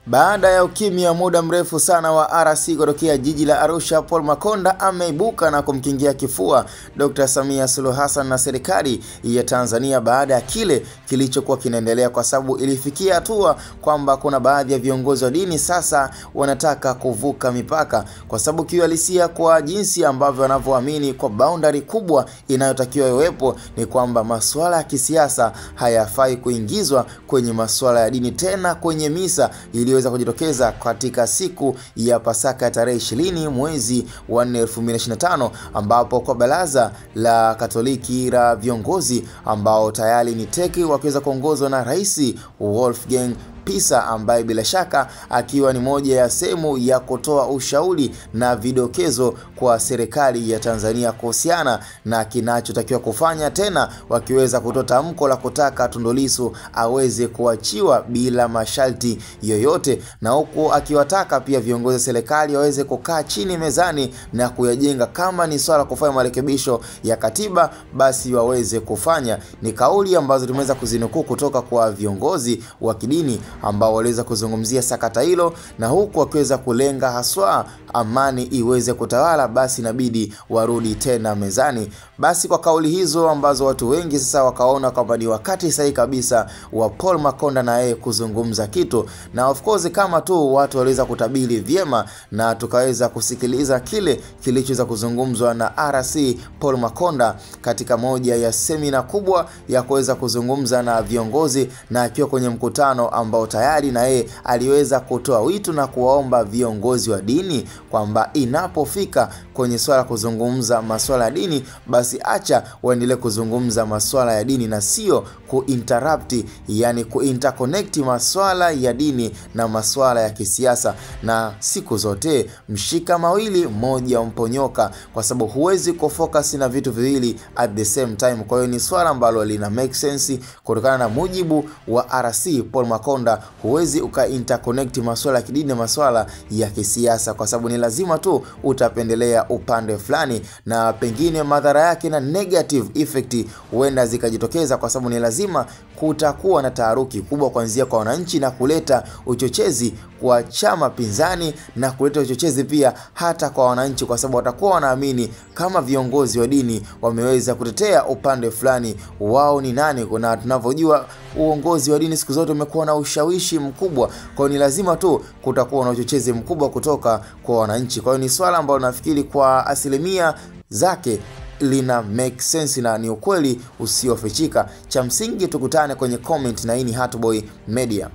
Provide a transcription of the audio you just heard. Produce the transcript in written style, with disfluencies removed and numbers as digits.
Baada ya ukimya muda mrefu sana wa RC kutokea jiji la Arusha, Paul Makonda ameibuka na kumkingia kifua Dr. Samia Suluhu Hassan na serikali ya Tanzania baada ya kile kilichokuwa kinaendelea, kwa sababu ilifikia hatua kwamba kuna baadhi ya viongozi wa dini sasa wanataka kuvuka mipaka, kwa sababu kiuhalisia kwa jinsi ambavyo wanavyoamini kwa boundary kubwa inayotakiwa iwepo ni kwamba masuala ya kisiasa hayafai kuingizwa kwenye masuala ya dini, tena kwenye misa iliweza kujitokeza katika siku ya Pasaka ya tarehe 20 mwezi wa 4 2025, ambapo kwa baraza la Katoliki la viongozi ambao tayari ni teki wakiweza kuongozwa na Rais Wolfgang Pisa, ambaye bila shaka akiwa ni moja ya sehemu ya kutoa ushauri na vidokezo kwa serikali ya Tanzania kuhusiana na kinachotakiwa kufanya, tena wakiweza kutoa tamko la kutaka Tundu Lissu aweze kuachiwa bila masharti yoyote, na huku akiwataka pia viongozi wa serikali waweze kukaa chini mezani na kuyajenga, kama ni swala kufanya marekebisho ya katiba basi waweze kufanya. Ni kauli ambazo tumeweza kuzinukuu kutoka kwa viongozi wa kidini ambao waliweza kuzungumzia sakata hilo, na huku wakiweza kulenga haswa amani iweze kutawala, basi inabidi warudi tena mezani. Basi kwa kauli hizo ambazo watu wengi sasa wakaona kwamba ni wakati sahihi kabisa wa Paul Makonda na yeye kuzungumza kitu, na of course kama tu watu waliweza kutabiri vyema na tukaweza kusikiliza kile kilichoweza kuzungumzwa na RC Paul Makonda katika moja ya semina kubwa ya kuweza kuzungumza na viongozi, na akiwa kwenye mkutano ambao tayari na yeye aliweza kutoa wito na kuwaomba viongozi wa dini kwamba inapofika kwenye swala kuzungumza masuala ya dini, basi acha waendelee kuzungumza masuala ya dini na sio kuinterrupt, yani kuinterconnect masuala ya dini na masuala ya kisiasa. Na siku zote mshika mawili moja mponyoka, kwa sababu huwezi kufocus na vitu viwili at the same time. Kwa hiyo ni swala ambalo lina make sense kutokana na mujibu wa RC Paul Makonda. Huwezi ukainterconnect masuala ya kidini na masuala ya kisiasa, kwa sababu ni lazima tu utapendelea upande fulani, na pengine madhara yake na negative effect huenda zikajitokeza, kwa sababu ni lazima kutakuwa na taharuki kubwa kuanzia kwa wananchi na kuleta uchochezi kwa chama pinzani na kuleta uchochezi pia hata kwa wananchi, kwa sababu watakuwa wanaamini kama viongozi wa dini wameweza kutetea upande fulani, wao ni nani? Kuna tunavyojua uongozi wa dini siku zote umekuwa na ushawishi mkubwa, kwa hiyo ni lazima tu kutakuwa na uchochezi mkubwa kutoka kwa wananchi. Kwa hiyo ni swala ambalo nafikiri kwa asilimia zake lina make sense na ni ukweli usiofichika. Cha msingi tukutane kwenye comment, na hii ni Hatboy Media.